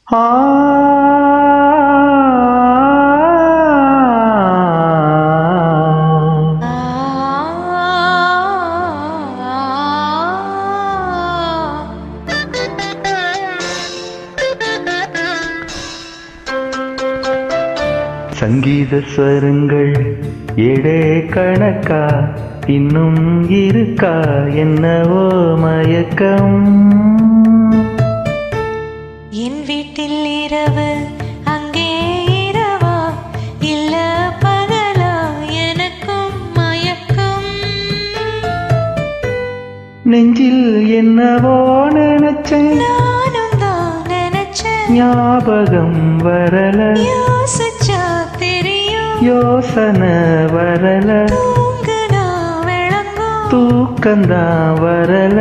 ஆ சங்கீத ஸ்வரங்கள் எடே கணக்கா இன்னும் இருக்கா என்னவோ மயக்கம். என் வீட்டில் இரவு அங்கே இரவா இல்ல பகலா எனக்கும் மயக்கம். நெஞ்சில் என்னவோ நினைச்சேன் நானும் தான் நினைச்சேன் ஞாபகம் வரல யோசிச்சா தெரியும் யோசனை வரல தூங்குனா விளங்கும் தூக்கந்தான் வரல